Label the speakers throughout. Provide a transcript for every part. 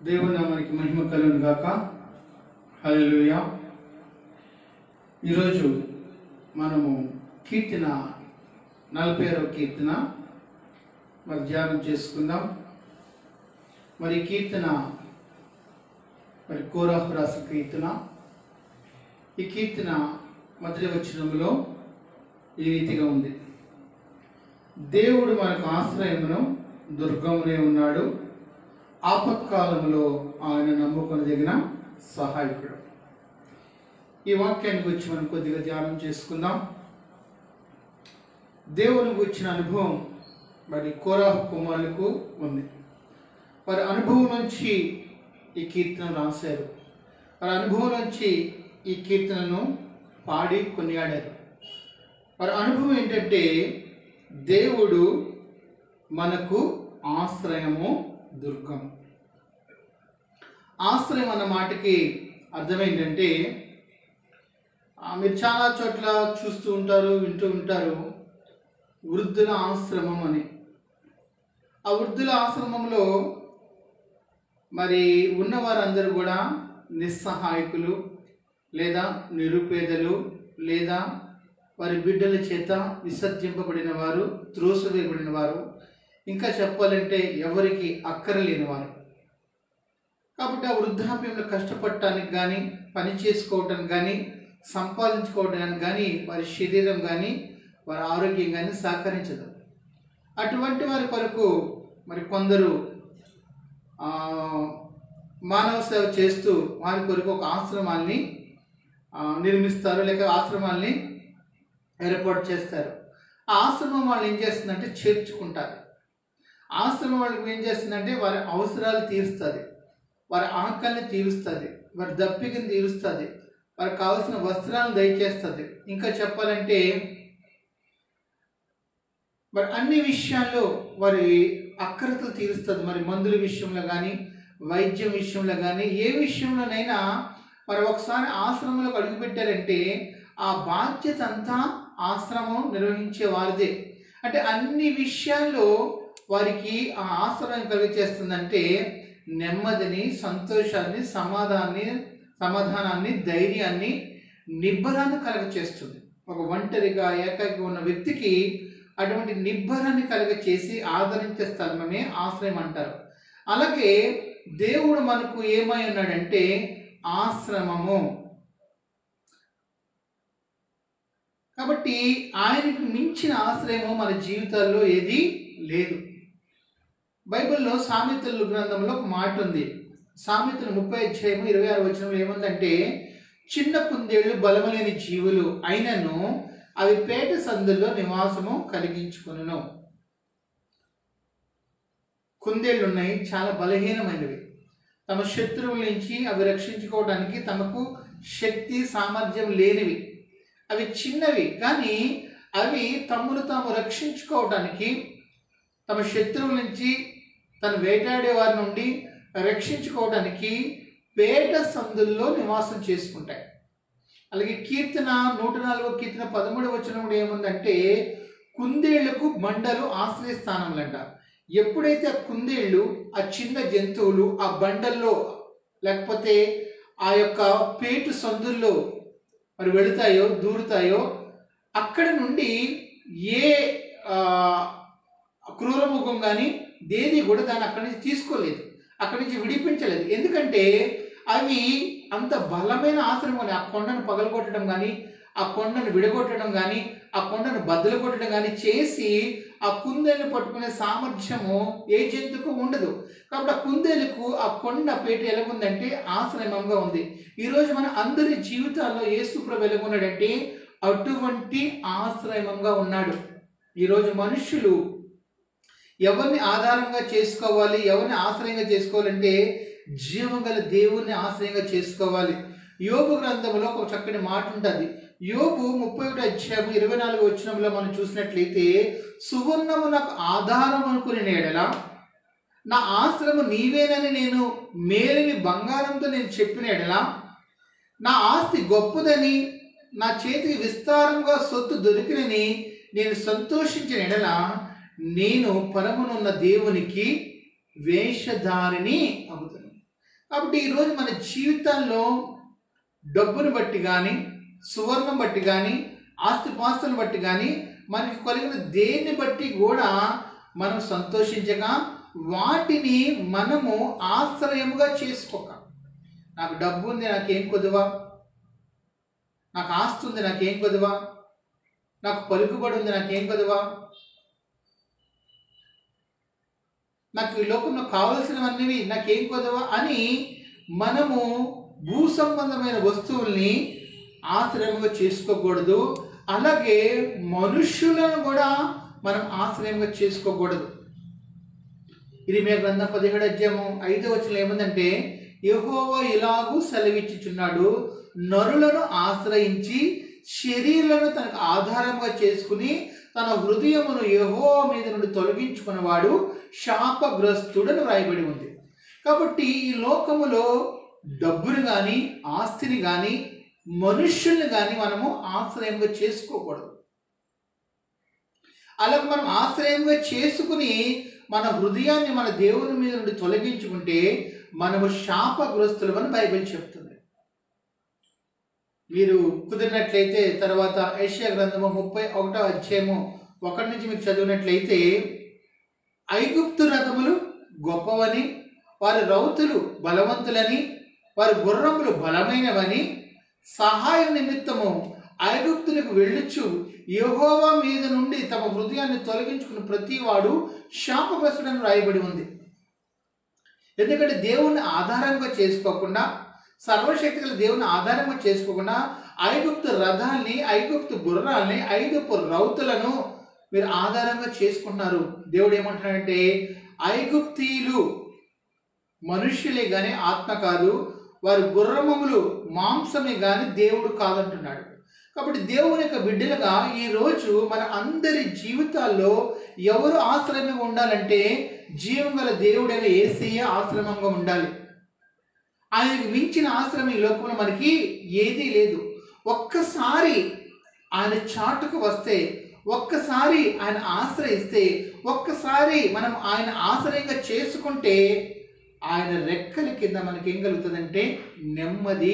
Speaker 1: దేవుని నామానికి మహిమ కలుగును గాక. హల్లెలూయా. ఈరోజు మనము కీర్తన 46వ కీర్తన మరి ధ్యానం చేసుకుందాం. మరి కీర్తన మరి కోరాహు రాసిన కీర్తన. ఈ కీర్తన మొదటి వచనంలో ఈ రీతిగా ఉంది: దేవుడు మనకు ఆశ్రయమును దుర్గమునే ఉన్నాడు, ఆపత్కాలంలో ఆయన నమ్ముకొనదగిన సహాయకుడు. ఈ వాక్యానికి వచ్చి మనం కొద్దిగా ధ్యానం చేసుకుందాం. దేవుని గురించిన అనుభవం మరి కోరాహు కుమారులకు ఉంది. వారి అనుభవం నుంచి ఈ కీర్తన రాశారు. వారి అనుభవం నుంచి ఈ కీర్తనను పాడి కొనియాడారు. వారి అనుభవం ఏంటంటే, దేవుడు మనకు ఆశ్రయము దుర్గం. ఆశ్రయం అన్న మాటకి అర్థం ఏంటంటే, మీరు చాలా చోట్ల చూస్తూ ఉంటారు, వింటూ ఉంటారు, వృద్ధుల ఆశ్రమం అని. ఆ వృద్ధుల ఆశ్రమంలో మరి ఉన్నవారందరూ కూడా నిస్సహాయకులు, లేదా నిరుపేదలు, లేదా వారి బిడ్డల చేత విసర్జింపబడిన వారు, త్రోసివేయబడిన వారు, ఇంకా చెప్పాలంటే ఎవరికి అక్కరలేని వారు. కాబట్టి ఆ వృద్ధాప్యంలో కష్టపడటానికి కానీ, పని చేసుకోవటానికి కానీ, సంపాదించుకోవడానికి కానీ వారి శరీరం కానీ, వారి ఆరోగ్యం కానీ సహకరించదు. అటువంటి వారి కొరకు మరి కొందరు మానవ సేవ చేస్తూ వారి కొరకు ఒక ఆశ్రమాన్ని నిర్మిస్తారు, లేక ఆశ్రమాన్ని ఏర్పాటు చేస్తారు. ఆ ఆశ్రమం వాళ్ళు ఏం చేస్తుందంటే చేర్చుకుంటారు. ఆశ్రమం వాళ్ళకి ఏం చేస్తుందంటే వారి అవసరాలు తీరుస్తుంది, వారి ఆకలిని తీరుస్తుంది, వారి దప్పికని తీరుస్తుంది, వారికి కావాల్సిన వస్త్రాలను దయచేస్తుంది. ఇంకా చెప్పాలంటే మరి అన్ని విషయాల్లో వారి అక్కరతలు తీరుస్తుంది. మరి మందుల విషయంలో కానీ, వైద్యం విషయంలో కానీ, ఏ విషయంలోనైనా మరి ఒకసారి ఆశ్రమంలోకి అడుగుపెట్టారంటే ఆ బాధ్యత అంతా ఆశ్రమం నిర్వహించే వారిదే. అంటే అన్ని విషయాల్లో వారికి ఆ ఆశ్రయం కలిగచేస్తుందంటే నెమ్మదిని, సంతోషాన్ని, సమాధానాన్ని, ధైర్యాన్ని, నిబ్బరాన్ని కలగచేస్తుంది. ఒక ఒంటరిగా ఏకాకి ఉన్న వ్యక్తికి అటువంటి నిబ్బరాన్ని కలగచేసి ఆదరించే స్థలమే ఆశ్రయం అంటారు. అలాగే దేవుడు మనకు ఏమై ఉన్నాడంటే ఆశ్రమము. కాబట్టి ఆయనకు మించిన ఆశ్రయము మన జీవితాల్లో ఏది లేదు. బైబిల్లో సామెతల గ్రంథంలో ఒక మాట ఉంది. సామెతలు 30:26 ఏముందంటే, చిన్న కుందేళ్లు బలములేని జీవులు అయినను అవి పేట సందుల్లో నివాసము కలిగించుకొనును. కుందేళ్లు ఉన్నాయి, చాలా బలహీనమైనవి. తమ శత్రువుల నుంచి అవి రక్షించుకోవడానికి తమకు శక్తి సామర్థ్యం లేనివి. అవి చిన్నవి, కానీ అవి తమను తాము రక్షించుకోవడానికి, తమ శత్రువుల నుంచి తను వేటాడే వారి నుండి రక్షించుకోవడానికి పేట సందుల్లో నివాసం చేసుకుంటాయి. అలాగే కీర్తన 104వ కీర్తన 13వ ఏముందంటే, కుందేళ్లకు బండలు ఆశ్రయస్థానములంట. ఎప్పుడైతే ఆ కుందేళ్ళు, ఆ చిన్న జంతువులు ఆ బండల్లో లేకపోతే ఆ యొక్క పేటు సందుల్లో మరి వెళుతాయో, దూరుతాయో, అక్కడి నుండి ఏ క్రూరముఖం కానీ దేది కూడా దాన్ని అక్కడి నుంచి తీసుకోలేదు, అక్కడి నుంచి విడిపించలేదు. ఎందుకంటే అవి అంత బలమైన ఆశ్రమం. ఆ కొండను పగలగొట్టడం కానీ, ఆ కొండను విడగొట్టడం కానీ, ఆ కొండను బద్దలు కొట్టడం కానీ చేసి ఆ కుందేలు పట్టుకునే సామర్థ్యము ఏ జంతువుకు ఉండదు. కాబట్టి ఆ కుందేలుకు ఆ కొండ పేట ఎలాగుందంటే ఆశ్రమంగా ఉంది. ఈరోజు మన అందరి జీవితాల్లో యేసు ప్రభు ఎలాగున్నాడంటే అటువంటి ఆశ్రమంగా ఉన్నాడు. ఈరోజు మనుషులు ఎవరిని ఆధారంగా చేసుకోవాలి, ఎవరిని ఆశ్రయంగా చేసుకోవాలంటే జీవగల దేవుణ్ణి ఆశ్రయంగా చేసుకోవాలి. యోబు గ్రంథంలో ఒక చక్కటి మాట ఉంటుంది. యోబు 31:24 మనం చూసినట్లయితే, సువర్ణము నాకు ఆధారం అనుకుని నేడలా, నా ఆశ్రము నీవేనని నేను మేలిమి బంగారంతో నేను చెప్పిన ఎడలా, నా ఆస్తి గొప్పదని, నా చేతికి విస్తారంగా సొత్తు దొరికినని నేను సంతోషించిన ఎడలా, నేను పరమునున్న దేవునికి వేషధారిని అవుతాను. కాబట్టి ఈరోజు మన జీవితాల్లో డబ్బును బట్టి కానీ, సువర్ణం బట్టి కానీ, ఆస్తిపాస్తులను బట్టి కానీ, మనకి కలిగిన దేన్ని బట్టి కూడా మనం సంతోషించక వాటిని మనము ఆశ్రయముగా చేసుకోక, నాకు డబ్బు ఉంది నాకేం కొదువా, నాకు ఆస్తి ఉంది నాకేం కొదువా, నాకు పలుకుబడి ఉంది నాకేం కొదువా, నాకు ఈ లోకంలో కావలసినవన్నీ నాకేం కొదవా అని మనము భూ సంబంధమైన వస్తువుల్ని ఆశ్రయంగా చేసుకోకూడదు. అలాగే మనుష్యులను కూడా మనం ఆశ్రయంగా చేసుకోకూడదు. ఇర్మీయా గ్రంథం 17వ అధ్యాయము 5వ వచనం ఏముందంటే, యెహోవా ఇలాగూ సెలవిచ్చుచున్నాడు, నరులను ఆశ్రయించి శరీరాలను తనకు ఆధారంగా చేసుకుని తన హృదయమును యెహోవా మీద నుండి తొలగించుకున్నవాడు శాపగ్రస్తుడని రాయబడి ఉంది. కాబట్టి ఈ లోకములో డబ్బుని కానీ, ఆస్తిని కానీ, మనుష్యుల్ని కానీ మనము ఆశ్రయంగా చేసుకోకూడదు. అలాగే మనం ఆశ్రయంగా చేసుకుని మన హృదయాన్ని మన దేవుని మీద నుండి తొలగించుకుంటే మనము శాపగ్రస్తులమని బైబిల్ చెప్తుంది. మీరు కుదిరినట్లయితే తర్వాత యెషయా గ్రంథము 31వ అధ్యాయము 1 నుంచి మీరు చదివినట్లయితే, ఐగుప్తు రథములు గొప్పవని, వారి రౌతులు బలవంతులని, వారి గుర్రములు బలమైనవని, సహాయం నిమిత్తము ఐగుప్తులకు వెళ్ళుచు యెహోవా మీద నుండి తమ హృదయాన్ని తొలగించుకుని ప్రతివాడు శాపగ్రస్తుడని రాయబడి ఉంది. ఎందుకంటే దేవుణ్ణి ఆధారంగా చేసుకోకుండా, సర్వశక్తిగల దేవుని ఆధారంగా చేసుకోకుండా ఐగుప్తు రథాల్ని, ఐగుప్తు గుర్రాల్ని, ఐగుప్తు రౌతులను మీరు ఆధారంగా చేసుకున్నారు. దేవుడు ఏమంటున్నాడంటే, ఐగుప్తీయులు మనుష్యులే కానీ ఆత్మ కాదు, వారి గుర్రములు మాంసమే కానీ దేవుడు కాదంటున్నాడు. కాబట్టి దేవుని యొక్క బిడ్డలుగా ఈరోజు మన అందరి జీవితాల్లో ఎవరు ఆశ్రమంగా ఉండాలంటే, జీవం గల దేవుడైన యేసయ్య ఆశ్రమంగా ఉండాలి. ఆయనకు మించిన ఆశ్రమం ఈ లోకంలో మనకి ఏదీ లేదు. ఒక్కసారి ఆయన చాటుకు వస్తే, ఒక్కసారి ఆయన ఆశ్రయిస్తే, ఒక్కసారి మనం ఆయన ఆశ్రయంగా చేసుకుంటే ఆయన రెక్కల కింద మనకి ఏం కలుగుతుందంటే నెమ్మది,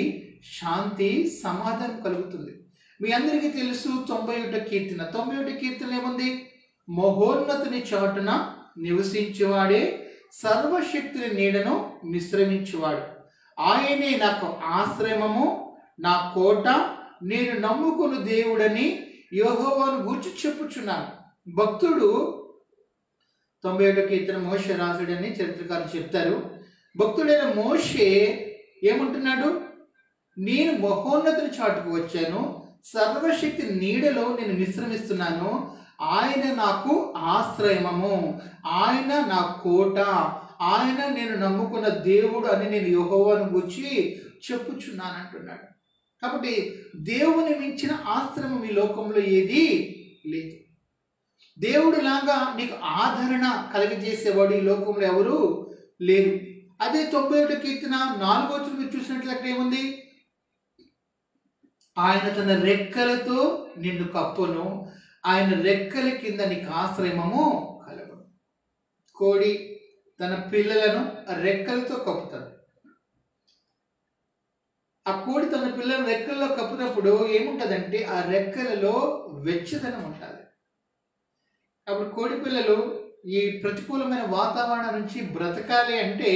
Speaker 1: శాంతి, సమాధానం కలుగుతుంది. మీ అందరికీ తెలుసు 91వ కీర్తన. 91వ కీర్తన ఏముంది? మహోన్నతుని చాటున నివసించేవాడే సర్వశక్తుని నీడను విశ్రమించువాడు. ఆయనే నాకు ఆశ్రయము, నా కోట, నేను నమ్ముకున్న దేవుడని యెహోవాను గూర్చి చెప్పుచున్నాను. భక్తుడు 91వ కీర్తన మోషే రాసుడని చరిత్రకారులు చెప్తారు. భక్తుడైన మోషే ఏమంటున్నాడు? నేను మహోన్నతుని చాటుకు వచ్చాను, సర్వశక్తి నీడలో నేను విశ్రమిస్తున్నాను. ఆయన నాకు ఆశ్రయము, ఆయన నా కోట, ఆయన నేను నమ్ముకున్న దేవుడు అని నేను యెహోవాను గూర్చి చెప్పుచున్నాను అంటున్నాడు. కాబట్టి దేవుని మించిన ఆశ్రమం ఈ లోకంలో ఏది లేదు. దేవుడు లాగా నీకు ఆదరణ కలగజేసేవాడు ఈ లోకంలో ఎవరు లేరు. అదే 91వ కీర్తన 4వ వచనం మీరు చూసినట్లయితే అక్కడ ఏముంది? ఆయన తన రెక్కలతో నిన్ను కప్పును, ఆయన రెక్కల కింద నీకు ఆశ్రయము కలుగును. కోడి తన పిల్లలను రెక్కలతో కప్పుతుంది. ఆ కోడి తన పిల్లలను రెక్కల్లో కప్పినప్పుడు ఏముంటుందంటే ఆ రెక్కలలో వెచ్చదనం ఉంటుంది. అప్పుడు కోడి పిల్లలు ఈ ప్రతికూలమైన వాతావరణం నుంచి బ్రతకాలి అంటే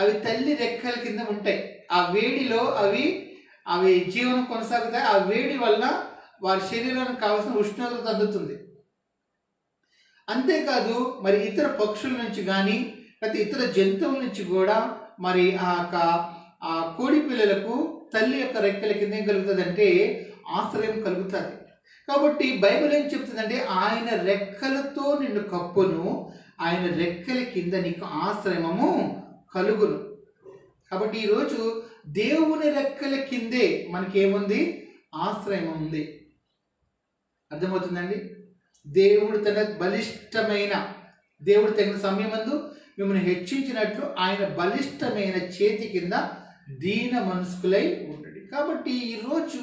Speaker 1: అవి తల్లి రెక్కల కింద ఉంటాయి. ఆ వేడిలో అవి జీవనం కొనసాగుతాయి. ఆ వేడి వల్ల వారి శరీరానికి కావాల్సిన ఉష్ణోగ్రత అందుతుంది. అంతేకాదు మరి ఇతర పక్షుల నుంచి కానీ లేకపోతే ఇతర జంతువుల నుంచి కూడా మరి ఆ కోడి పిల్లలకు తల్లి యొక్క రెక్కల కింద ఏం కలుగుతుందంటే ఆశ్రయం కలుగుతుంది. కాబట్టి బైబిల్ ఏం చెప్తుందంటే ఆయన రెక్కలతో నిన్ను కప్పును, ఆయన రెక్కల కింద నీకు ఆశ్రయము కలుగును. కాబట్టి ఈరోజు దేవుని రెక్కల కిందే మనకేముంది? ఆశ్రయం ఉంది. అర్థమవుతుందండి? దేవుడు తగిన సమయమందు మిమ్మల్ని హెచ్చించినట్లు ఆయన బలిష్టమైన చేతి కింద దీన మనస్కులై ఉండండి. కాబట్టి ఈరోజు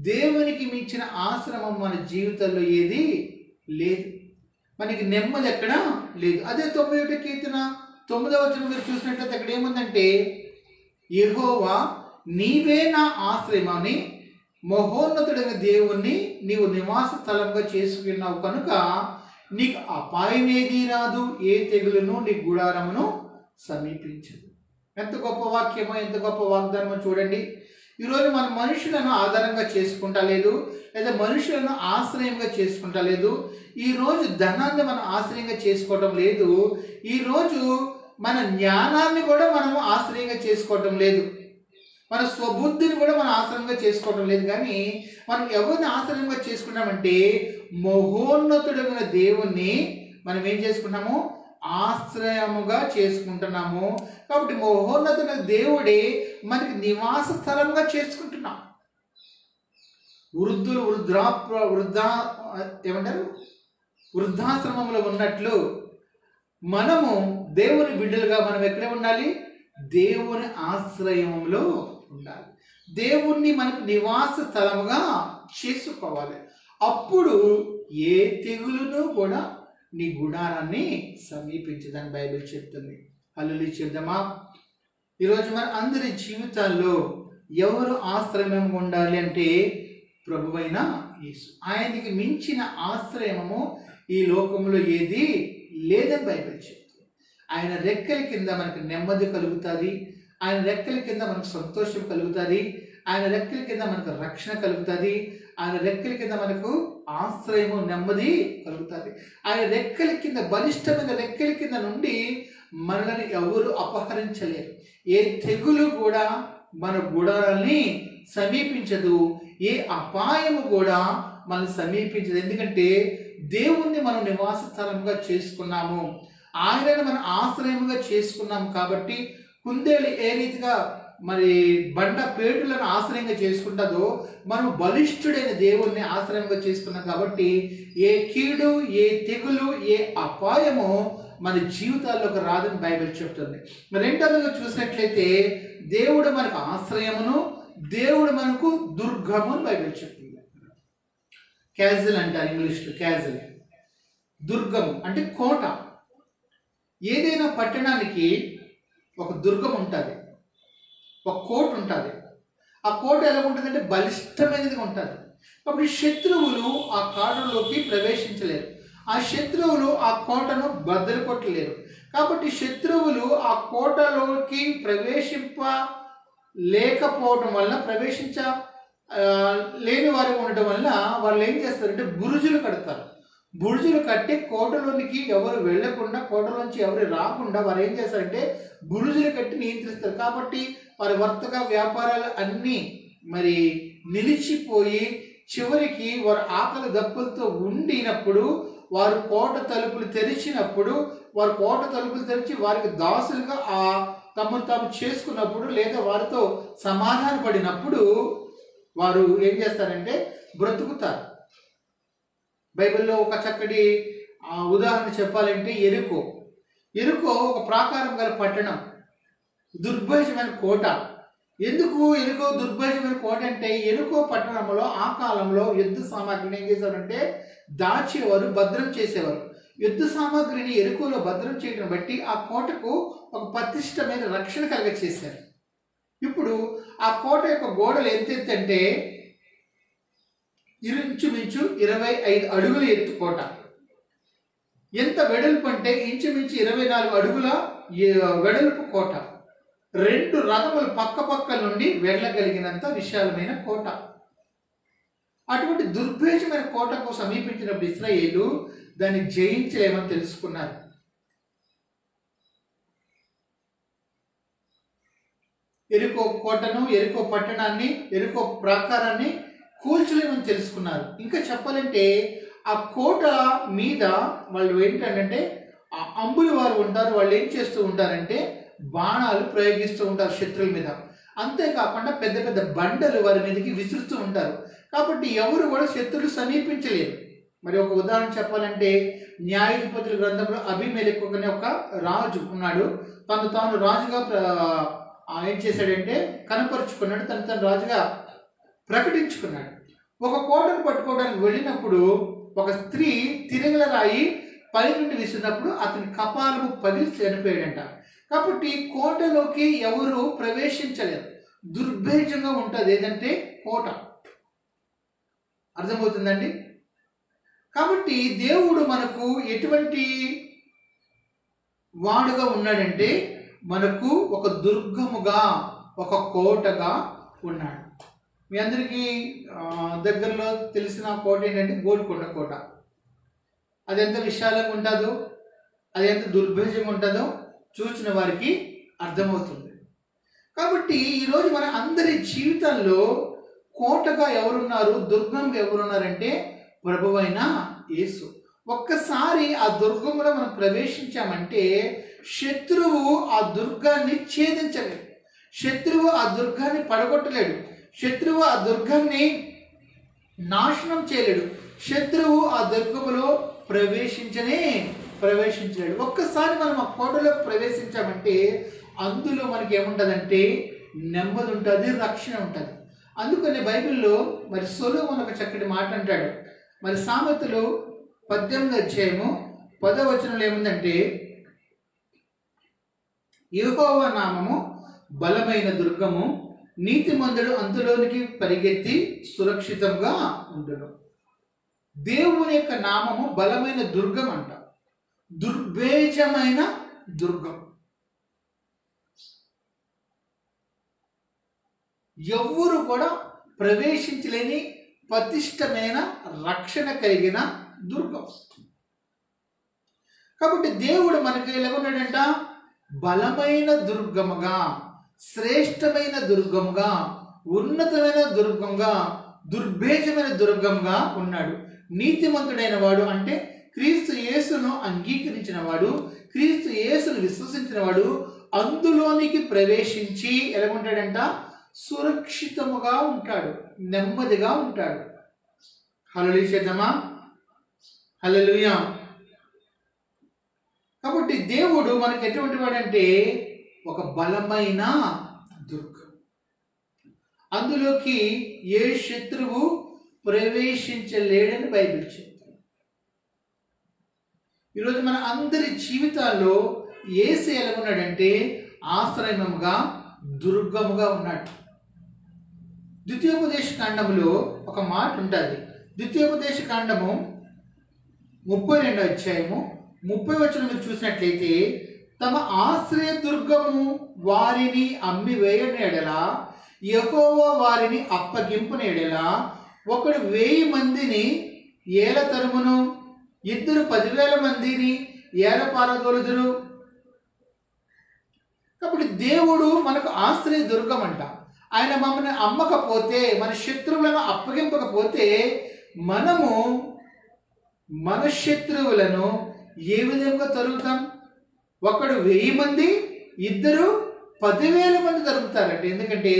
Speaker 1: దేవునికి మించిన ఆశ్రమం మన జీవితంలో ఏది లేదు. మనకి నెమ్మది ఎక్కడ లేదు. అదే 91వ కీర్తన 9వ వచనం మీరు చూసినట్లయితే అక్కడ ఏముందంటే, యెహోవా నీవే నా ఆశ్రయమని మహోన్నతుడైన దేవుణ్ణి నీవు నివాస స్థలంగా చేసుకున్నావు కనుక నీకు అపాయమేదీ రాదు, ఏ తెగులును నీ గుడారమును సమీపించదు. ఎంత గొప్ప వాక్యమో, ఎంత గొప్ప వాగ్దానమో చూడండి. ఈరోజు మన మనుషులను ఆధారంగా చేసుకుంటా లేదు, లేదా మనుషులను ఆశ్రయంగా చేసుకుంటా లేదు. ఈరోజు ధనాన్ని మనం ఆశ్రయంగా చేసుకోవటం లేదు. ఈరోజు మన జ్ఞానాన్ని కూడా మనము ఆశ్రయంగా చేసుకోవటం లేదు. మన స్వబుద్ధిని కూడా మనం ఆశ్రయంగా చేసుకోవటం లేదు. కానీ మనం ఎవరిని ఆశ్రయంగా చేసుకున్నామంటే మహోన్నతుడైన దేవుణ్ణి మనం ఏం చేసుకున్నాము? ఆశ్రయముగా చేసుకుంటున్నాము. కాబట్టి మహోన్నతుడైన దేవుడే మనకి నివాస స్థలంగా చేసుకుంటున్నాం. వృద్ధులు వృద్ధాశ్రమంలో ఉన్నట్లు మనము దేవుని బిడ్డలుగా మనం ఎక్కడే ఉండాలి? దేవుని ఆశ్రయంలో ఉండాలి. దేవుణ్ణి మనకు నివాస స్థలముగా చేసుకోవాలి. అప్పుడు ఏ తెగులును కూడా నీ గుడారాన్ని సమీపించదని బైబిల్ చెప్తుంది. హల్లెలూయా చెప్దామా? ఈరోజు మన అందరి జీవితాల్లో ఎవరు ఆశ్రయం ఉండాలి అంటే ప్రభువైన యేసు. ఆయనకి మించిన ఆశ్రయము ఈ లోకంలో ఏది లేదని బైబిల్ చెప్తుంది. ఆయన రెక్కల కింద మనకు నెమ్మది కలుగుతుంది. ఆయన రెక్కల కింద మనకు సంతోషం కలుగుతుంది. ఆయన రెక్కల కింద మనకు రక్షణ కలుగుతుంది. ఆయన రెక్కల కింద మనకు ఆశ్రయము, నెమ్మది కలుగుతుంది. ఆయన రెక్కల కింద, బలిష్టమైన రెక్కల కింద నుండి మనల్ని ఎవరు అపహరించలేరు. ఏ తెగులు కూడా మన గుడారాన్ని సమీపించదు. ఏ అపాయము కూడా మనం సమీపించదు. ఎందుకంటే దేవుణ్ణి మనం నివాస స్థలంగా చేసుకున్నాము. ఆయనను మనం ఆశ్రయముగా చేసుకున్నాము. కాబట్టి కుందేలు ఏ రీతిగా మరి బండ పేటులను ఆశ్రయంగా చేసుకుంటుందో మనం బలిష్ఠుడైన దేవుణ్ణి ఆశ్రయంగా చేసుకున్నాం. కాబట్టి ఏ కీడు, ఏ తెగులు, ఏ అపాయమో మన జీవితాల్లోకి రాదని బైబిల్ చెప్తుంది. రెండవదిగా చూసినట్లయితే దేవుడు మనకు ఆశ్రయమును, దేవుడు మనకు దుర్గము అని బైబిల్ చెప్తుంది. క్యాజల్ అంటారు ఇంగ్లీష్లో. క్యాజల్ దుర్గము అంటే కోట. ఏదైనా పట్టణానికి ఒక దుర్గం ఉంటుంది, ఒక కోట ఉంటుంది. ఆ కోట ఎలా ఉంటుందంటే బలిష్టమైనదిగా ఉంటుంది. కాబట్టి శత్రువులు ఆ కోటలోకి ప్రవేశించలేరు. ఆ శత్రువులు ఆ కోటను బద్దలు కొట్టలేరు. కాబట్టి శత్రువులు ఆ కోటలోకి లేకపోవడం వల్ల, లేని వారికి ఉండటం వల్ల వాళ్ళు ఏం చేస్తారంటే బురుజులు కడతారు. బురుజులు కట్టి కోటలోనికి ఎవరు వెళ్లకుండా, కోటలోంచి ఎవరు రాకుండా వారు ఏం చేస్తారంటే బురుజులు కట్టి నియంత్రిస్తారు. కాబట్టి వారి వర్తక వ్యాపారాలు అన్నీ మరి నిలిచిపోయి చివరికి వారు ఆకలి దప్పులతో ఉండినప్పుడు, వారు కోట తలుపులు తెరిచినప్పుడు, వారు కోట తలుపులు తెరిచి వారికి దాసులుగా తమను తాము చేసుకున్నప్పుడు, లేదా వారితో సమాధాన పడినప్పుడు వారు ఏం చేస్తారంటే బ్రతుకుతారు. బైబిల్లో ఒక చక్కటి ఉదాహరణ చెప్పాలంటే ఎరుకో ఒక ప్రాకారం గల పట్టణం, దుర్భేషమైన కోట. ఎందుకు ఎరుకో దుర్భేషమైన కోట అంటే, ఎరుకో పట్టణంలో ఆ కాలంలో యుద్ధ సామాగ్రిని ఏం చేసేవారంటే దాచేవారు, భద్రం చేసేవారు. యుద్ధ సామాగ్రిని ఎరుకోలో భద్రం చేయడం బట్టి ఆ కోటకు ఒక ప్రతిష్టమైన రక్షణ కలగచేశారు. ఇప్పుడు ఆ కోట యొక్క గోడలు ఎంతెత్తంటే ఇంచుమించు 25 అడుగుల ఎత్తు కోట. ఎంత వెడల్పు అంటే ఇంచుమించు 24 అడుగుల వెడల్పు కోట. 2 రథములు పక్క నుండి వెళ్ళగలిగినంత విశాలమైన కోట. అటువంటి దుర్భేషమైన కోటకు సమీపించినప్పుడు ఇశ్రాయేలు దాన్ని జయించలేమని తెలుసుకున్నారు. ఎరుకో కోటను, ఎరుకో పట్టణాన్ని, ఎరుకో ప్రాకారాన్ని కూల్చలేమని తెలుసుకున్నారు. ఇంకా చెప్పాలంటే ఆ కోట మీద వాళ్ళు ఏంటంటే ఆ అంబులు వారు ఉంటారు. వాళ్ళు ఏం చేస్తూ ఉంటారంటే బాణాలు ప్రయోగిస్తూ ఉంటారు శత్రువుల మీద. అంతేకాకుండా పెద్ద పెద్ద బండలు వారి మీదకి విసురుతూ ఉంటారు. కాబట్టి ఎవరు కూడా శత్రువులు సమీపించలేరు. మరి ఒక ఉదాహరణ చెప్పాలంటే న్యాయాధిపతుల గ్రంథంలో అబీమెలెకు అనే ఒక రాజు ఉన్నాడు. తాను రాజుగా ఏం చేశాడంటే కనపరుచుకున్నాడు, తను రాజుగా ప్రకటించుకున్నాడు. ఒక కోటను పట్టుకోవడానికి వెళ్ళినప్పుడు ఒక స్త్రీ తిరగల రాయి పై నుండి విసిరినప్పుడు అతని కపాలము పగిలి చనిపోయాడంట. కాబట్టి కోటలోకి ఎవరు ప్రవేశించలేరు, దుర్భేజంగా ఉంటుంది ఏదంటే కోట. అర్థమవుతుందండి? కాబట్టి దేవుడు మనకు ఎటువంటి వాడుగా ఉన్నాడంటే మనకు ఒక దుర్గముగా, ఒక కోటగా ఉన్నాడు. మీ అందరికీ దగ్గరలో తెలిసిన కోట ఏంటంటే గోల్కొండ కోట. అది ఎంత విశాలంగా ఉంటుందో, అది ఎంత దుర్భేజంగా ఉంటుందో చూసిన వారికి అర్థమవుతుంది. కాబట్టి ఈరోజు మన అందరి జీవితంలో కోటగా ఎవరున్నారు, దుర్గంగా ఎవరున్నారంటే ప్రభువైన యేసు. ఒక్కసారి ఆ దుర్గంలో మనం ప్రవేశించామంటే శత్రువు ఆ దుర్గాన్ని ఛేదించలేడు, శత్రువు ఆ దుర్గాన్ని పడగొట్టలేడు, శత్రువు ఆ దుర్గాన్ని నాశనం చేయలేడు, శత్రువు ఆ దుర్గములో ప్రవేశించలేడు. ఒక్కసారి మనం ఆ కోటలో ప్రవేశించామంటే అందులో మనకి ఏముంటుందంటే నెమ్మది ఉంటుంది, రక్షణ ఉంటుంది. అందుకని బైబిల్లో మరి సొలొమోను ఒక చక్కటి మాట అంటాడు. మరి సామెతలు 18వ అధ్యాయము 10వ వచనంలో ఏముందంటే, యెహోవా నామము బలమైన దుర్గము, నీతిమంతుడు అందులోనికి పరిగెత్తి సురక్షితంగా ఉండును. దేవుని యొక్క నామము బలమైన దుర్గం అంట, దుర్భేజమైన దుర్గం. ఎవ్వరు కూడా ప్రవేశించలేని పటిష్టమైన రక్షణ కలిగిన దుర్గం. కాబట్టి దేవుడు మనకి ఎలాగున్నాడంట, బలమైన దుర్గముగా, శ్రేష్టమైన దుర్గముగా, ఉన్నతమైన దుర్గంగా, దుర్భేజమైన దుర్గంగా ఉన్నాడు. నీతిమంతుడైన వాడు అంటే క్రీస్తు యేసును అంగీకరించిన వాడు, క్రీస్తు యేసును విశ్వసించిన వాడు అందులోనికి ప్రవేశించి ఎలాగుంటాడంట, సురక్షితముగా ఉంటాడు, నెమ్మదిగా ఉంటాడు. హల్లెలూయా చేద్దామా? హల్లెలూయా. కాబట్టి దేవుడు మనకి ఎటువంటి వాడంటే ఒక బలమైన దుర్గం, అందులోకి ఏ శత్రువు ప్రవేశించలేడని బైబిల్ చెప్తుంది. ఈరోజు మన అందరి జీవితాల్లో యేసు ఎలా ఉన్నాడంటే ఆశ్రయముగా, దుర్గముగా ఉన్నాడు. ద్వితీయోపదేశ కాండములో ఒక మాట ఉంటుంది. ద్వితీయోపదేశ కాండము 32వ అధ్యాయము 30వ వచనం చూసినట్లయితే, తమ ఆశ్రయ దుర్గము వారిని అమ్మివేయని ఎడల, యెహోవా వారిని అప్పగింపుని ఎడల, ఒకడు 1000 మందిని ఏల తరుమును, ఇద్దరు 10,000 మందిని ఏల పారదోలుదురు. కాబట్టి దేవుడు మనకు ఆశ్రయ దుర్గం అంట. ఆయన మమ్మల్ని అమ్మకపోతే, మన శత్రువులను అప్పగింపకపోతే మనము మన శత్రువులను ఏ విధంగా తరుగుతాం? ఒకడు 1000 మంది, ఇద్దరు 10,000 మంది తరుగుతారంట. ఎందుకంటే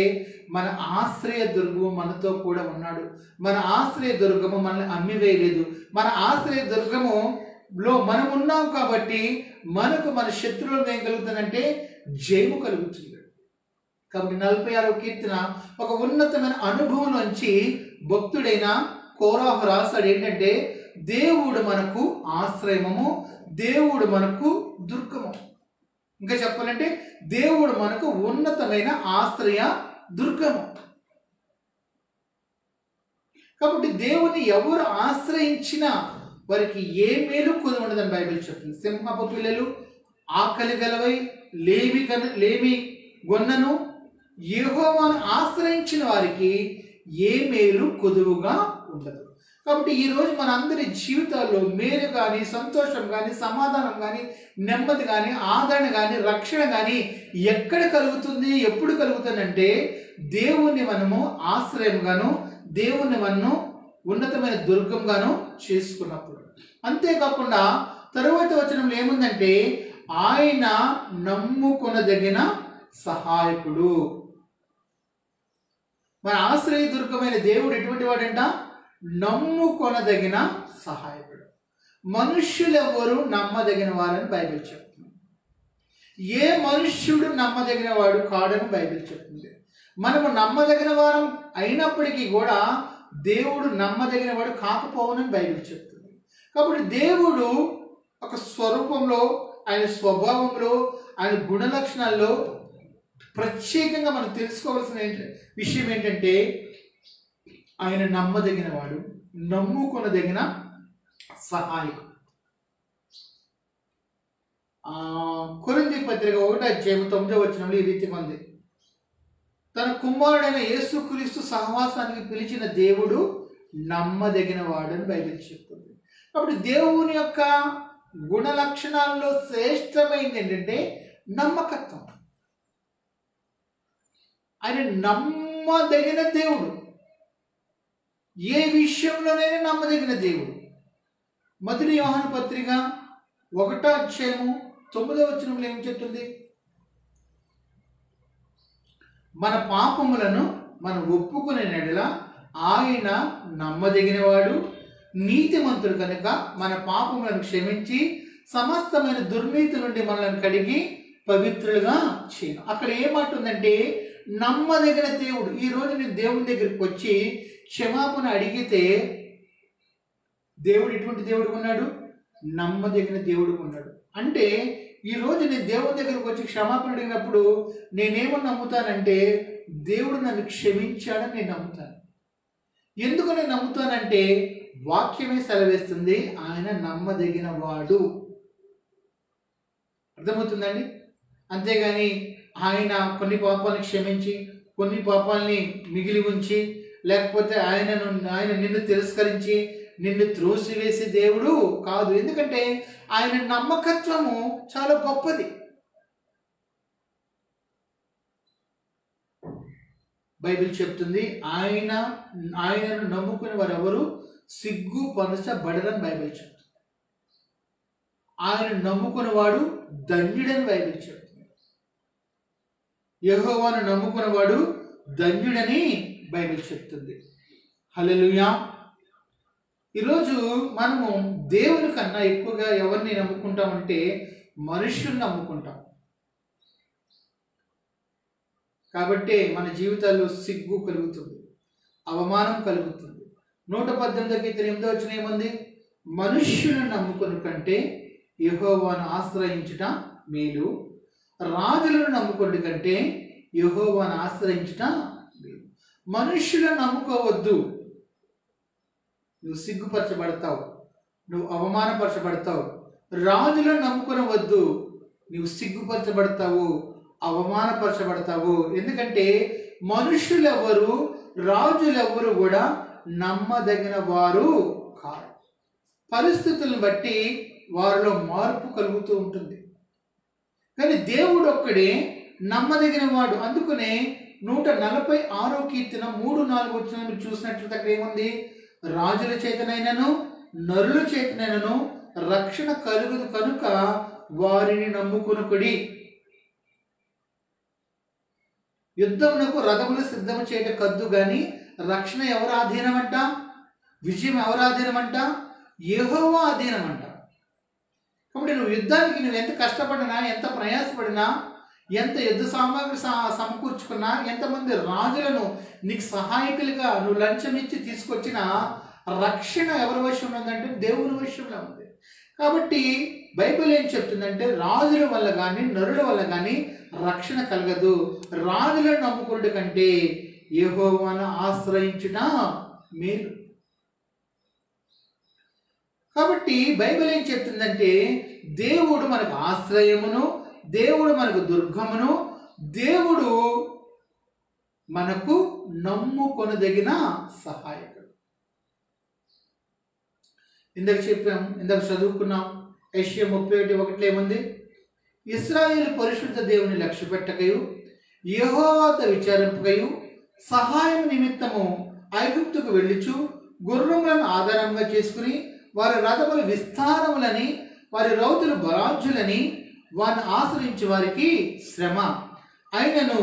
Speaker 1: మన ఆశ్రయ దుర్గము మనతో కూడా ఉన్నాడు. మన ఆశ్రయ దుర్గము మనల్ని అమ్మివేయలేదు. మన ఆశ్రయ దుర్గములో మనం ఉన్నాం కాబట్టి మనకు మన శత్రువులను ఏం కలుగుతుందంటే జయము కలుగుతుంది. కాబట్టి 46వ కీర్తన ఒక ఉన్నతమైన అనుభవం నుంచి భక్తుడైన కోరాహు రాస్తాడు. ఏంటంటే దేవుడు మనకు ఆశ్రయము, దేవుడు మనకు దుర్గము. ఇంకా చెప్పాలంటే దేవుడు మనకు ఉన్నతమైన ఆశ్రయ దుర్గము. కాబట్టి దేవుని ఎవరు ఆశ్రయించినా వారికి ఏ మేలు కొద్ది ఉండదని బైబిల్ చెప్తుంది. సింహపు పిల్లలు ఆకలి గలవై లేమి గొన్నను, యెహోవాను ఆశ్రయించిన వారికి ఏ మేలు కొదువుగా ఉండదు. కాబట్టి ఈరోజు మన అందరి జీవితాల్లో మేలు కానీ, సంతోషం కానీ, సమాధానం కానీ, నెమ్మది కానీ, ఆదరణ కానీ, రక్షణ కానీ ఎక్కడ కలుగుతుంది, ఎప్పుడు కలుగుతుందంటే దేవుణ్ణి మనము ఆశ్రయంగాను, దేవుణ్ణి మనము ఉన్నతమైన దుర్గంగాను చేసుకున్నప్పుడు. అంతేకాకుండా తరువాత వచనంలో ఏముందంటే ఆయన నమ్ముకొనదగిన సహాయకుడు. మన ఆశ్రయ దుర్గమైన దేవుడు ఎటువంటి వాడంట? నమ్ముకొనదగిన సహాయకుడు. మనుష్యులెవ్వరూ నమ్మదగిన వారని బైబిల్ చెప్తుంది. ఏ మనుష్యుడు నమ్మదగిన వాడు కాడని బైబిల్ చెప్తుంది. మనము నమ్మదగిన వారం అయినప్పటికీ కూడా దేవుడు నమ్మదగిన వాడు కాకపోవనని బైబిల్ చెప్తుంది. కాబట్టి దేవుడు ఒక స్వరూపంలో ఆయన స్వభావంలో, ఆయన గుణ లక్షణాల్లో ప్రత్యేకంగా మనం తెలుసుకోవాల్సిన విషయం ఏంటంటే ఆయన నమ్మదగిన వాడు, నమ్ముకొనదగిన సహాయకుడు. కొరింథీ పత్రిక 1:9 ఈ రీతిగా ఉంది, తన కుమారుడైన యేసుక్రీస్తు సహవాసానికి పిలిచిన దేవుడు నమ్మదగిన వాడని బైబిల్ చెప్తుంది. కాబట్టి దేవుని యొక్క గుణ లక్షణాల్లో శ్రేష్టమైనది ఏంటంటే నమ్మకత్వం. ఆయన నమ్మదగిన దేవుడు, ఏ విషయంలోనైనా నమ్మదగిన దేవుడు. మొదటి యోహాను పత్రిక 1:9 ఏం చెప్తుంది? మన పాపములను మనం ఒప్పుకునే నెడల ఆయన నమ్మదగినవాడు, నీతిమంతుడు కనుక మన పాపములను క్షమించి సమస్తమైన దుర్నీతి నుండి మనల్ని కడిగి పవిత్రులుగా చేయను. అక్కడ ఏమంటుందంటే నమ్మదగిన దేవుడు. ఈరోజు నేను దేవుని దగ్గరికి వచ్చి క్షమాపణ అడిగితే దేవుడు ఎటువంటి దేవుడు ఉన్నాడు? నమ్మదగిన దేవుడు ఉన్నాడు. అంటే ఈరోజు నేను దేవుని దగ్గరికి వచ్చి క్షమాపణ అడిగినప్పుడు నేనేమని నమ్ముతానంటే దేవుడు నన్ను క్షమించాడని నేను నమ్ముతాను. ఎందుకు నేను నమ్ముతానంటే వాక్యమే సెలవేస్తుంది ఆయన నమ్మదగిన వాడు. అర్థమవుతుందండి? అంతేగాని ఆయన కొన్ని పాపాలను క్షమించి కొన్ని పాపాలని మిగిలి ఉంచి, లేకపోతే ఆయన నిన్ను తిరస్కరించి నిన్ను త్రోసివేసే దేవుడు కాదు. ఎందుకంటే ఆయన నమ్మకత్వము చాలా గొప్పది. బైబిల్ చెప్తుంది ఆయనను నమ్ముకునే వారెవరు సిగ్గుపరచబడరని బైబిల్ చెప్తుంది. ఆయన నమ్ముకునేవాడు ధన్యుడని బైబిల్ చెప్తుంది. యెహోవాను నమ్ముకునేవాడు ధన్యుడని బైబిల్ చెప్తుంది. హల్లెలూయా. ఈరోజు మనము దేవుని కన్నా ఎక్కువగా ఎవరిని నమ్ముకుంటామంటే మనుష్యుని నమ్ముకుంటాం. కాబట్టి మన జీవితాల్లో సిగ్గు కలుగుతుంది, అవమానం కలుగుతుంది. 118 ఏముంది? మనుష్యులను నమ్ముకుని కంటే యెహోవాను ఆశ్రయించుట మేలు, రాజులను నమ్ముకుని కంటే యెహోవాను ఆశ్రయించుట మేలు. మనుష్యులను నమ్ముకోవద్దు, నువ్వు సిగ్గుపరచబడతావు, నువ్వు అవమానపరచబడతావు. రాజులను నమ్ముకునవద్దు, నువ్వు సిగ్గుపరచబడతావు, అవమానపరచబడతావు. ఎందుకంటే మనుషులెవరు, రాజులెవరు కూడా నమ్మదగిన వారు కాదు. పరిస్థితులను బట్టి వారిలో మార్పు కలుగుతూ ఉంటుంది. కానీ దేవుడు ఒక్కడే నమ్మదగిన వాడు. అందుకనే 146 కీర్తన 3-4 మీరు చూసినట్లయితే అక్కడ ఏముంది? రాజుల చేతనైనను నరుల చేతనైనను రక్షణ కలుగుదు కనుక వారిని నమ్ముకునుకుడి. యుద్ధమునకు రథములు సిద్ధము చేయట కద్దు గాని రక్షణ ఎవరు ఆధీనమంట? విజయం ఎవరు ఆధీనమంట? యెహోవా ఆధీనమంట. కాబట్టి నువ్వు యుద్ధానికి నువ్వు ఎంత కష్టపడినా, ఎంత ప్రయాసపడినా, ఎంత యుద్ధ సామాగ్రి సమకూర్చుకున్నా, ఎంతమంది రాజులను నీకు సహాయకులుగా నువ్వు లంచం ఇచ్చి తీసుకొచ్చిన రక్షణ ఎవరి వశంలో ఉందంటే దేవుని వశంలో ఉంది. కాబట్టి బైబిల్ ఏం చెప్తుందంటే రాజుల వల్ల కానీ నరుల వల్ల కానీ రక్షణ కలగదు. రాజులను నమ్ముకున్నట్టు కంటే యెహోవాను ఆశ్రయించుట మేలు. కాబట్టి బైబిల్ ఏం చెప్తుందంటే దేవుడు మనకు ఆశ్రయమును, దేవుడు మనకు దుర్గమును, దేవుడు మనకు నమ్ముకొనదగిన సహాయకుడు. ఇందాక చదువుకున్నాం. యెషయా 31:1 ఏముంది? ఇశ్రాయేలు పరిశుద్ధ దేవుని లక్ష్య పెట్టకయు యెహోవా విచారింపకయు సహాయం నిమిత్తము ఐగుప్తుకు వెళ్ళుచు గుర్రములను ఆధారంగా చేసుకుని వారి రథములు విస్తారములని వారి రౌతులు బలాఢ్యులని వారిని ఆశ్రయించే వారికి శ్రమ. ఆయనను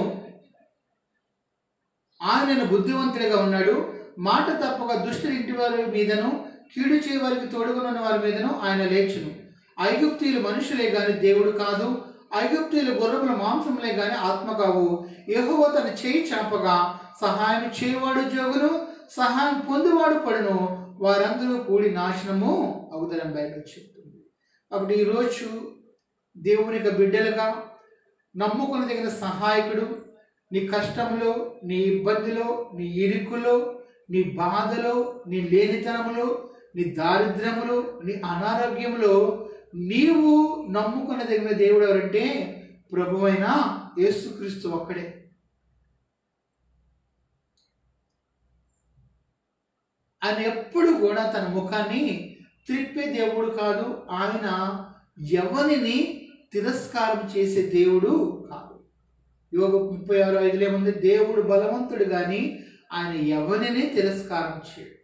Speaker 1: బుద్ధివంతుడిగా ఉన్నాడు. మాట తప్పక దుష్టుల ఇంటి వారి మీదను కీడు చేయవారికి తోడుగున్న వారి మీదను ఆయన లేచును. ఐగుప్తీయులు మనుషులే గాని దేవుడు కాదు, ఐగుప్తీయులు గుర్రముల మాంసములే గాని ఆత్మ కావు. యెహోవా తన చేయి చాపగా సహాయం చేయవాడు జోగును, సహాయం పొందువాడు పడును, వారందరూ కూడి నాశనము అవుతారని బైబిల్ చెప్తుంది. కాబట్టి ఈరోజు దేవుని యొక్క బిడ్డలుగా నమ్ముకొనదగిన సహాయకుడు నీ కష్టములో, నీ ఇబ్బందిలో, నీ ఇరుకులో, నీ బాధలో, నీ లేనితనములో, నీ దారిద్ర్యములో, నీ అనారోగ్యములో నీవు నమ్ముకొనదగిన దేవుడు ఎవరంటే ప్రభువైన యేసుక్రీస్తు ఒక్కడే. ఆయన ఎప్పుడు కూడా తన ముఖాన్ని త్రిప్పే దేవుడు కాదు. ఆయన ఎవరిని తిరస్కారం చేసే దేవుడు కాదు. యోబు 36:5 ఏముంది? దేవుడు బలవంతుడు కానీ ఆయన ఎవరిని తిరస్కారం చేయడు.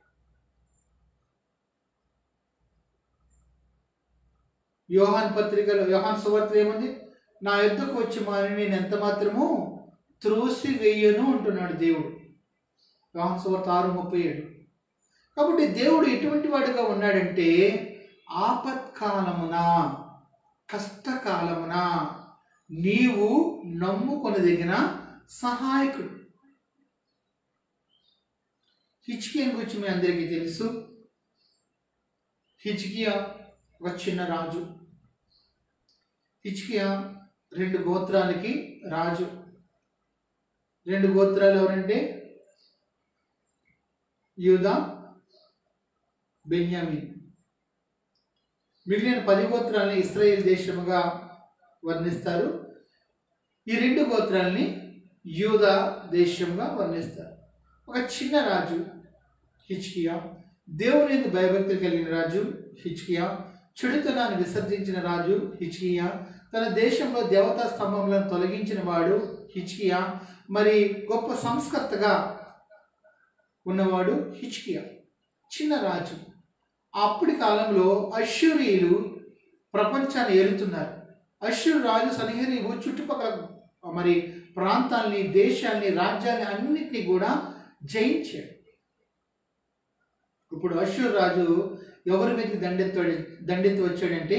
Speaker 1: యోహాన్ పత్రికలో, యోహాన్ సువార్తలో ఏముంది? నా యొద్దకు వచ్చి వారిని నేను ఎంత మాత్రము త్రోసి వేయను అంటున్నాడు దేవుడు. యోహాన్ సువార్త 6:37. కాబట్టి దేవుడు ఎటువంటి వాడుగా ఉన్నాడంటే ఆపత్కాలమున, కష్టకాలమున నీవు నమ్ముకొనదగిన సహాయకుడు. హిజ్కియా గురించి మీ అందరికీ తెలుసు. హిజ్కియా ఒక చిన్న రాజు. హిజ్కియా 2 గోత్రాలకి రాజు. 2 గోత్రాలు ఎవరంటే యూదా, బెన్యామీన్. మిగిలిన 10 గోత్రాలని ఇశ్రాయేల్ దేశముగా వర్ణిస్తారు. ఈ 2 గోత్రాలని యూదా దేశంగా వర్ణిస్తారు. ఒక చిన్న రాజు హిజ్కియా, దేవుని యందు భయభక్తులు కలిగిన రాజు హిజ్కియా, చెడుతనాన్ని విసర్జించిన రాజు హిజ్కియా, తన దేశంలో దేవతా స్తంభములను తొలగించిన వాడు హిజ్కియా, మరి గొప్ప సంస్కర్తగా ఉన్నవాడు హిజ్కియా. చిన్న రాజు. అప్పటి కాలంలో అష్షూరీయులు ప్రపంచాన్ని ఏలుతున్నారు. అష్షూరు రాజు సన్హెరీబు చుట్టుపక్కల మరి ప్రాంతాల్ని, దేశాల్ని, రాజ్యాన్ని అన్నింటినీ కూడా జయించాడు. ఇప్పుడు అష్షూరు రాజు ఎవరి మీదకి దండెత్తి వచ్చాడంటే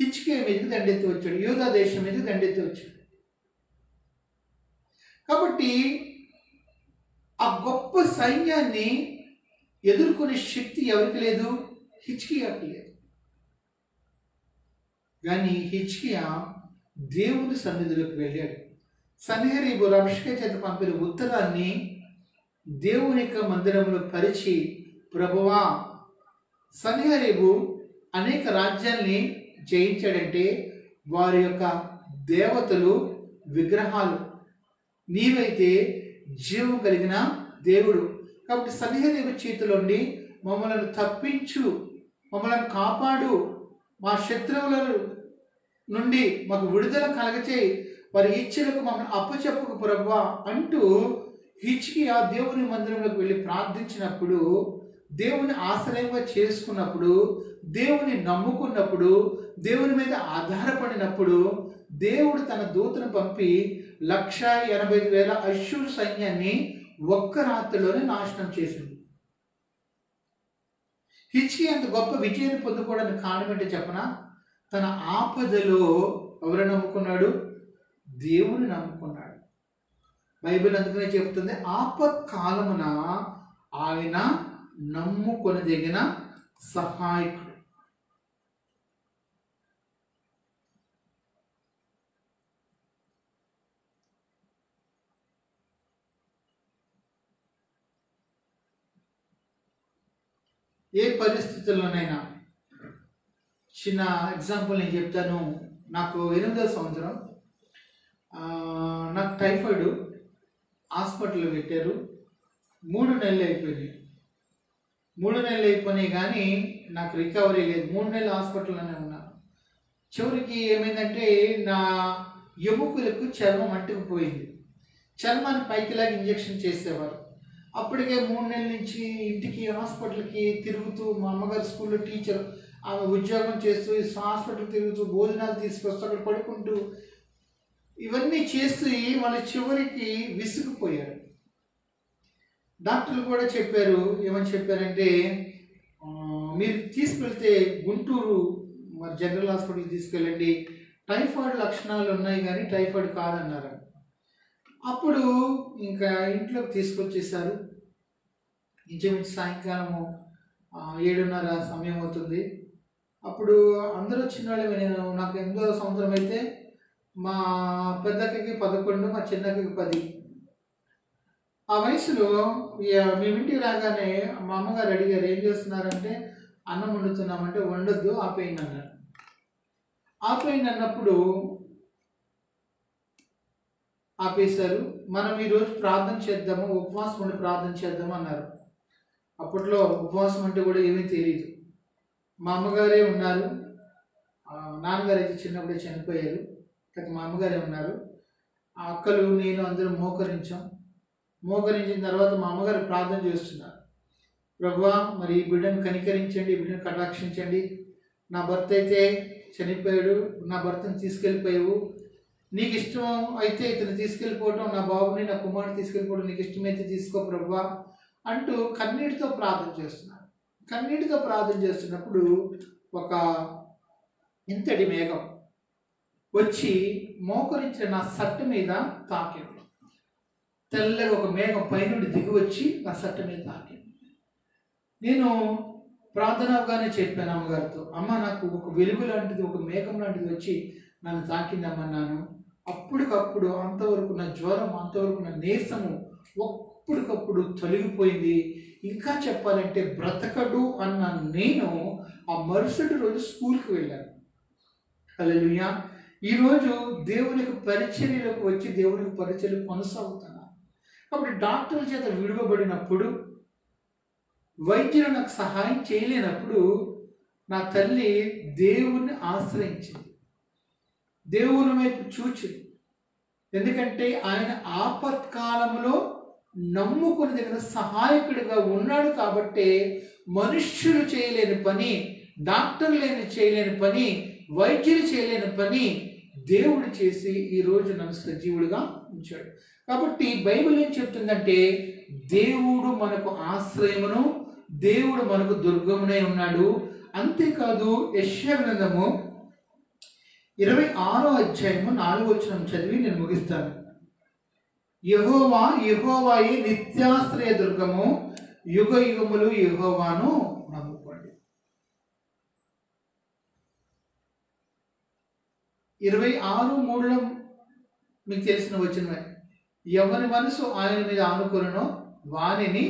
Speaker 1: హిజ్కియా మీదకి దండెత్తి వచ్చాడు. యూదా దేశం మీదకి దండెత్తి వచ్చాడు. కాబట్టి ఆ గొప్ప సైన్యాన్ని ఎదుర్కొనే శక్తి ఎవరికి లేదు? హిజ్కియాకి లేదు. కానీ హిజ్కియా దేవుని సన్నిధిలోకి వెళ్ళాడు. సన్హెరీబు రబ్షకే చేత పంపిన ఉత్తరాన్ని దేవుని యొక్క మందిరంలో పరిచి, ప్రభువా, సన్హెరీబు అనేక రాజ్యాల్ని జయించాడంటే వారి యొక్క దేవతలు విగ్రహాలు, నీవైతే జీవం కలిగిన దేవుడు. కాబట్టి సన్హెరీబు చేతిలోండి మమ్మల్ని తప్పించు, మమ్మల్ని కాపాడు, మా శత్రువుల నుండి మాకు విడుదల కలగచేయి, వారి ఇచ్చలకు మమ్మల్ని అప్పచెప్పకు ప్రభువా అంటూ హిజ్కియా దేవుని మందిరంలోకి వెళ్ళి ప్రార్థించినప్పుడు, దేవుని ఆశ్రయంగా చేసుకున్నప్పుడు, దేవుని నమ్ముకున్నప్పుడు, దేవుని మీద ఆధారపడినప్పుడు దేవుడు తన దూతను పంపి 185,000 అష్షూరు సైన్యాన్ని ఒక్క రాత్రిలోనే నాశనం చేసింది. హిజ్కియా అంత గొప్ప విజయాన్ని పొందుకోవడానికి కారణం ఏంటో చెప్పనా? తన ఆపదలో ఎవరు నమ్ముకున్నాడు? దేవుని నమ్ముకున్నాడు. బైబిల్ అందుకనే చెప్తుంది, ఆపత్కాలమున ఆయన నమ్ముకొనదగిన సహాయకుడు. ఏ పరిస్థితుల్లోనైనా, చిన్న ఎగ్జాంపుల్ నేను చెప్తాను. నాకు 8వ సంవత్సరం నాకు టైఫాయిడ్ హాస్పిటల్లో పెట్టారు. 3 నెలలు అయిపోయినాయి. 3 నెలలు అయిపోయినాయి కానీ నాకు రికవరీ లేదు. 3 నెలలు హాస్పిటల్లోనే ఉన్నాను. చివరికి ఏమైందంటే నా ఎముకలకు చర్మం అంటుకుపోయింది. చర్మాన్ని పైకిలాగా ఇంజెక్షన్ చేసేవారు. అప్పటికే 3 నెలల నుంచి ఇంటికి హాస్పిటల్కి తిరుగుతూ, మా అమ్మగారు స్కూల్లో టీచర్, ఆమె ఉద్యోగం చేస్తూ హాస్పిటల్ తిరుగుతూ, భోజనాలు తీసుకొస్తూ అక్కడ పడుకుంటూ, ఇవన్నీ చేస్తూ వాళ్ళ చివరికి విసిగిపోయారు. డాక్టర్లు కూడా చెప్పారు. ఏమని చెప్పారంటే, మీరు తీసుకెళ్తే గుంటూరు మరి జనరల్ హాస్పిటల్ తీసుకెళ్ళండి, టైఫాయిడ్ లక్షణాలు ఉన్నాయి కానీ టైఫాయిడ్ కాదన్నారు. అప్పుడు ఇంకా ఇంట్లోకి తీసుకొచ్చేసారు. ఇంచుమించు సాయంకాలము 7:30 సమయం అవుతుంది. అప్పుడు అందరూ చిన్నవాళ్ళమే. నాకు 8వ సంవత్సరం అయితే మా పెద్దక్కకి 11, మా చిన్నక్కకి 10. ఆ వయసులో మేము ఇంటికి రాగానే మా అమ్మగారు అడిగారు, ఏం చేస్తున్నారంటే అన్నం వండుతున్నామంటే, వండొద్దు ఆపేయండి అన్నారు. ఆపేయండి అన్నప్పుడు ఆపేశారు. మనం ఈరోజు ప్రార్థన చేద్దాము, ఉపవాసం ఉండి ప్రార్థన చేద్దాము అన్నారు. అప్పట్లో ఉపవాసం అంటే కూడా ఏమీ తెలియదు. మా అమ్మగారే ఉన్నారు. నాన్నగారు అయితే చిన్నప్పుడే చనిపోయారు. కానీ మా అమ్మగారే ఉన్నారు. ఆ అక్కలు నేను అందరూ మోకరించిన తర్వాత మా అమ్మగారు ప్రార్థన చేస్తున్నారు. ప్రభువా, మరి ఈ బిడ్డను కనికరించండి, ఈ బిడ్డను కటాక్షించండి. నా భర్త అయితే చనిపోయాడు, నా భర్తను తీసుకెళ్ళిపోయావు. నీకు ఇష్టం అయితే ఇతను తీసుకెళ్ళిపోవటం, నా బాబుని నా కుమారుని తీసుకెళ్ళిపోవడం నీకు ఇష్టమైతే తీసుకో ప్రభువా అంటూ కన్నీటితో ప్రార్థన చేస్తున్నారు. కన్నీటితో ప్రార్థన చేస్తున్నప్పుడు ఒక ఇంతటి మేఘం వచ్చి మోకరించిన నా షర్ట్ మీద తాకింది. తెల్లగా ఒక మేఘం పైనుండి దిగి వచ్చి నా షర్ట్ మీద తాకింది. నేను ప్రార్థన అవగానే చెప్పాను అమ్మగారితో, అమ్మ నాకు ఒక వెలుగు లాంటిది, ఒక మేఘం లాంటిది వచ్చి నన్ను తాకిందమ్మన్నాను. అప్పటికప్పుడు అంతవరకు నా జ్వరం, అంతవరకు నా నీరసము అప్పటికప్పుడు తొలగిపోయింది. ఇంకా చెప్పాలంటే బ్రతకడు అన్న నేను ఆ మరుసటి రోజు స్కూల్కి వెళ్ళాను. హల్లెలూయా. ఈరోజు దేవునికి పరిచర్యలకు వచ్చి దేవునికి పరిచర్యలు కొనసాగుతున్నాను. కాబట్టి డాక్టర్ల చేత విడువబడినప్పుడు, వైద్యులు నాకు సహాయం చేయలేనప్పుడు నా తల్లి దేవుణ్ణి ఆశ్రయించింది, దేవుని వైపు చూచింది. ఎందుకంటే ఆయన ఆపత్కాలంలో నమ్ముకుని దగ్గర సహాయకుడిగా ఉన్నాడు. కాబట్టి మనుష్యులు చేయలేని పని, డాక్టర్లు చేయలేని పని, వైద్యులు చేయలేని పని దేవుడు చేసి ఈరోజు నన్ను సజీవుడిగా ఉంచాడు. కాబట్టి బైబిల్ ఏం చెప్తుందంటే, దేవుడు మనకు ఆశ్రయమును, దేవుడు మనకు దుర్గమునై ఉన్నాడు. అంతేకాదు యెషయా గ్రంథము 26వ అధ్యాయము 4వ వచనం చదివి నేను ముగిస్తాను. యెహోవాయే నిత్యాశ్రయ దుర్గము, యుగ యుగములు యెహోవాను నమ్ముకోండి. 26:3 మీకు తెలిసిన వచనమే, ఎవరి మనసు ఆయన మీద ఆనుకొనునో వానిని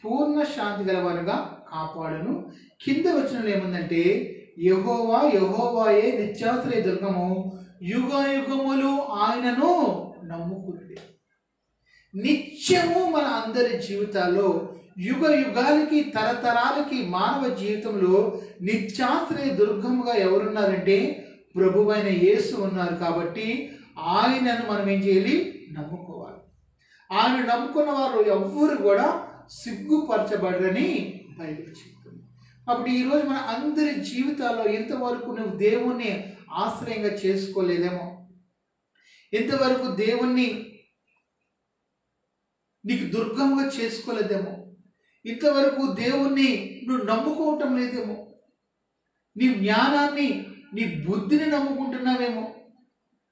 Speaker 1: పూర్ణ శాంతి గలవారుగా కాపాడును. కింద వచనంలో ఏముందంటే, యెహోవాయే నిత్యాశ్రయ దుర్గము, యుగ యుగములు ఆయనను నమ్ముకునుడి. నిత్యము మన అందరి జీవితాల్లో, యుగ యుగాలకి, తరతరాలకి మానవ జీవితంలో నిత్యాశ్రయ దుర్గముగా ఎవరున్నారంటే ప్రభువైన యేసు ఉన్నారు. కాబట్టి ఆయనను మనం ఏం చేయాలి? నమ్ముకోవాలి. ఆయన నమ్ముకున్న వారు ఎవ్వరు కూడా సిగ్గుపరచబడరని బైబిల్ చెప్తుంది. కాబట్టి ఈరోజు మన అందరి జీవితాల్లో ఇంతవరకు నువ్వు దేవుణ్ణి ఆశ్రయంగా చేసుకోలేదేమో, ఇంతవరకు దేవుణ్ణి నీకు దుర్గంగా చేసుకోలేదేమో, ఇంతవరకు దేవుణ్ణి నువ్వు నమ్ముకోవటం లేదేమో, నీ జ్ఞానాన్ని, నీ బుద్ధిని నమ్ముకుంటున్నావేమో,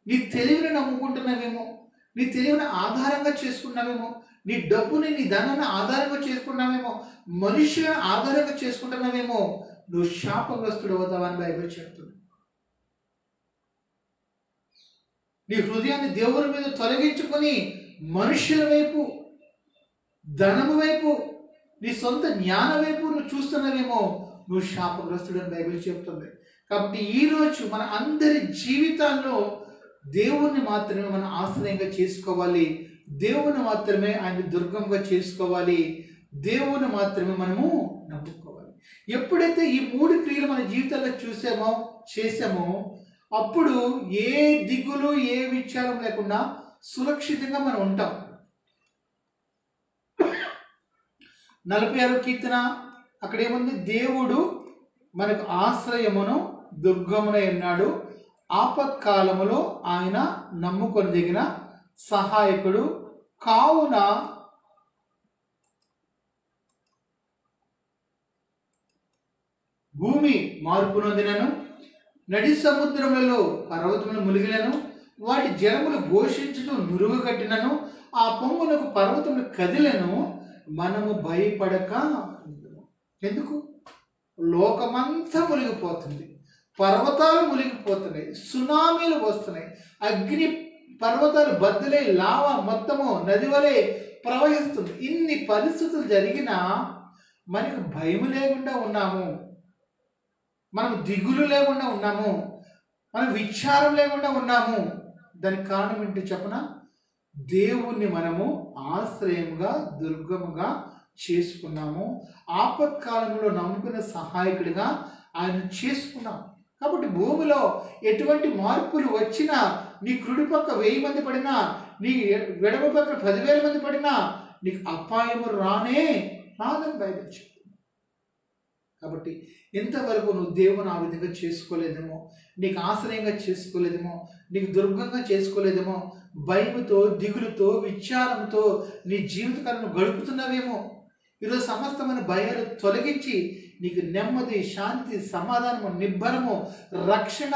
Speaker 1: నీ తెలివిని నమ్ముకుంటున్నావేమో, నీ తెలివిని ఆధారంగా చేసుకున్నావేమో, నీ డబ్బుని, నీ ధనాన్ని ఆధారంగా చేసుకున్నావేమో, మనుషులను ఆధారంగా చేసుకుంటున్నావేమో, నువ్వు శాపగ్రస్తుడు అవుతావని బైబిల్ చెప్తుంది. నీ హృదయాన్ని దేవుని మీద తొలగించుకొని మనుషుల వైపు, ధనము వైపు, నీ సొంత జ్ఞాన వైపు నువ్వు చూస్తున్నావేమో, నువ్వు శాపగ్రస్తుడు అని బైబిల్ చెప్తుంది. కాబట్టి ఈరోజు మన అందరి జీవితాల్లో దేవుణ్ణి మాత్రమే మనం ఆశ్రయంగా చేసుకోవాలి, దేవుని మాత్రమే ఆయన దుర్గంగా చేసుకోవాలి, దేవుని మాత్రమే మనము నమ్ముకోవాలి. ఎప్పుడైతే ఈ 3 క్రియలు మన జీవితాల్లో చేసామో అప్పుడు ఏ దిగులు, ఏ విచారం లేకుండా సురక్షితంగా మనం ఉంటాం. 46వ కీర్తన అక్కడ ఏముంది? దేవుడు మనకు ఆశ్రయమును దుర్గమునై ఉన్నాడు, ఆపత్కాలములో ఆయన నమ్ముకొనదగిన సహాయకుడు కావున భూమి మార్పు నొందినను, నడి సముద్రములలో పర్వతములు మునిగినను, వాటి జలములు ఘోషించుతూ నురుగు కట్టినను, ఆ పొంగునకు పర్వతములు కదిలను, మనము భయపడక ఉండుము. ఎందుకు? లోకమంతా మునిగిపోతుంది, పర్వతాలు మునిగిపోతున్నాయి, సునామీలు వస్తున్నాయి, అగ్ని పర్వతాలు బద్దలై లావా మొత్తము నది వలె ప్రవహిస్తుంది. ఇన్ని పరిస్థితులు జరిగినా మనకు భయం లేకుండా ఉన్నాము, మనం దిగులు లేకుండా ఉన్నాము, మనం విచారం లేకుండా ఉన్నాము. దానికి కారణం ఏంటో చెప్పనా? దేవుణ్ణి మనము ఆశ్రయముగా దుర్గముగా చేసుకున్నాము. ఆపత్కాలంలో నమ్ముకున్న సహాయకుడిగా ఆయన చేసుకున్నాం. కాబట్టి భూమిలో ఎటువంటి మార్పులు వచ్చినా, నీ కుడి పక్క 1000 మంది పడినా, నీ ఎడమ పక్క 10,000 మంది పడినా నీకు అపాయము రానే రాదని బైబిల్ చెప్తుంది. కాబట్టి ఇంతవరకు నువ్వు దేవుని ఆ విధంగా చేసుకోలేదేమో, నీకు ఆశ్రయంగా చేసుకోలేదేమో, నీకు దుర్గంగా చేసుకోలేదేమో, భయముతో దిగులుతో విచారంతో నీ జీవితకాలను గడుపుతున్నావేమో. ఈరోజు సమస్తమైన భయాలు తొలగించి నీకు నెమ్మది, శాంతి, సమాధానము, నిబ్బరము, రక్షణ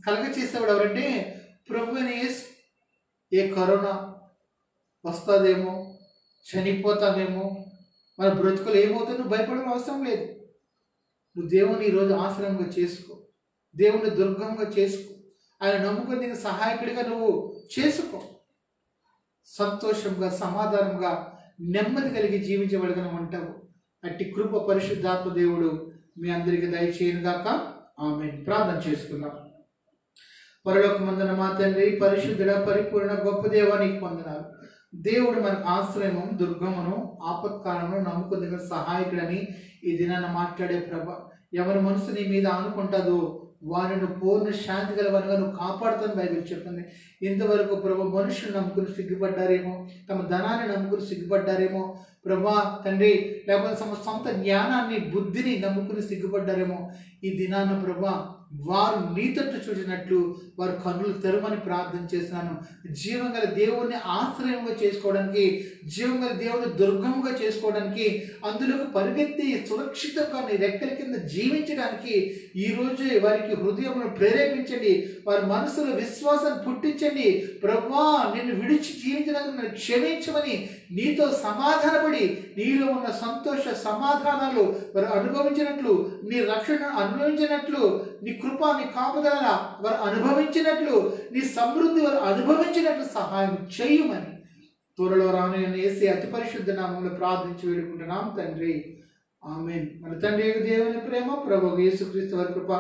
Speaker 1: కలగచేసేవాడు ఎవరంటే ప్రభువైన యేసు. ఏ కరోనా వస్తుందేమో, చనిపోతామేమో, మన బ్రతుకులు ఏమవుతుందో భయపడడం అవసరం లేదు. నువ్వు దేవుని ఈరోజు ఆశ్రయంగా చేసుకో, దేవుని దుర్గంగా చేసుకో, ఆయన నమ్ముకొని నీకు సహాయకుడిగా నువ్వు చేసుకో. సంతోషంగా, సమాధానంగా, నెమ్మది కలిగి జీవించబడగన ఉంటావు. అట్టి కృప పరిశుద్ధాత్మ దేవుడు మీ అందరికీ దయచేయనుగాక. ఆమేన్. ప్రార్థన చేసుకుందాం. పరలోకమందున మా తండ్రి, పరిశుద్ధుడ, పరిపూర్ణ, గొప్ప దేవానికి వందనాలు. దేవుడు మనకు ఆశ్రయము, దుర్గమును, ఆపత్కాలను నమ్ముకున్న సహాయకుడని ఈ దినాన్ని మాట్లాడే ప్రభ, ఎవరి మనసు నీ మీద ఆనుకుంటుందో వారిని పూర్ణ శాంతి గలవనుగా నువ్వు కాపాడుతాను బైబిల్ చెప్తుంది. ఇంతవరకు ప్రభు మనుషులు నమ్ముకుని సిగ్గుపడ్డారేమో, తమ ధనాన్ని నమ్ముకుని సిగ్గుపడ్డారేమో ప్రభా తండ్రి, లేకపోతే తమ సొంత జ్ఞానాన్ని, బుద్ధిని నమ్ముకుని సిగ్గుపడ్డారేమో. ఈ దినాన్న ప్రభా వారు నీ తట్టు చూసినట్లు వారు కన్నులు తెరమని ప్రార్థన చేస్తున్నాను. జీవంగల దేవుణ్ణి ఆశ్రయంగా చేసుకోవడానికి, జీవంగల దేవుని దుర్గంగా చేసుకోవడానికి, అందులోకి పరిగెత్తి సురక్షితంగా నీ రెక్కల కింద జీవించడానికి ఈరోజే వారికి హృదయంలో ప్రేరేపించండి, వారి మనసులో విశ్వాసాన్ని పుట్టించండి. ప్రభువా నిన్ను విడిచి జీవించినందుకు నన్ను క్షమించమని నీతో సమాధానపడి నీలో ఉన్న సంతోష సమాధానాలు వారు అనుభవించినట్లు, నీ రక్షణ అనుభవించినట్లు, నీ కృప, నీ కాపుదల వారు అనుభవించినట్లు, నీ సమృద్ధి వారు అనుభవించినట్లు సహాయం చేయమని త్వరలో రాను యేసు అతి పరిశుద్ధ నామములో ప్రార్థించి వేడుకుంటున్నాం తండ్రి. ఆమేన్. మన తండ్రి దేవుని ప్రేమ, ప్రభువు యేసుక్రీస్తు వారి కృప,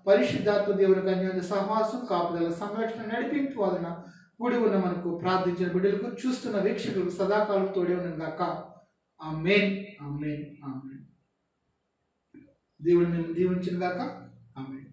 Speaker 1: పరిశుద్ధాత్మ దేవుని అన్యోన్య సహవాసం, కాపుదల, సంరక్షణ, నడిపింపు వలన కూడి ఉన్న మనకు ప్రార్థించిన బిడ్డలకు, చూస్తున్న వీక్షకులకు సదాకాలం తోడే ఉన్న గాక. ఆమేన్. ఆమేన్. ఆమేన్. దేవుడు మేము దీవించిన గాక. ఆమేన్.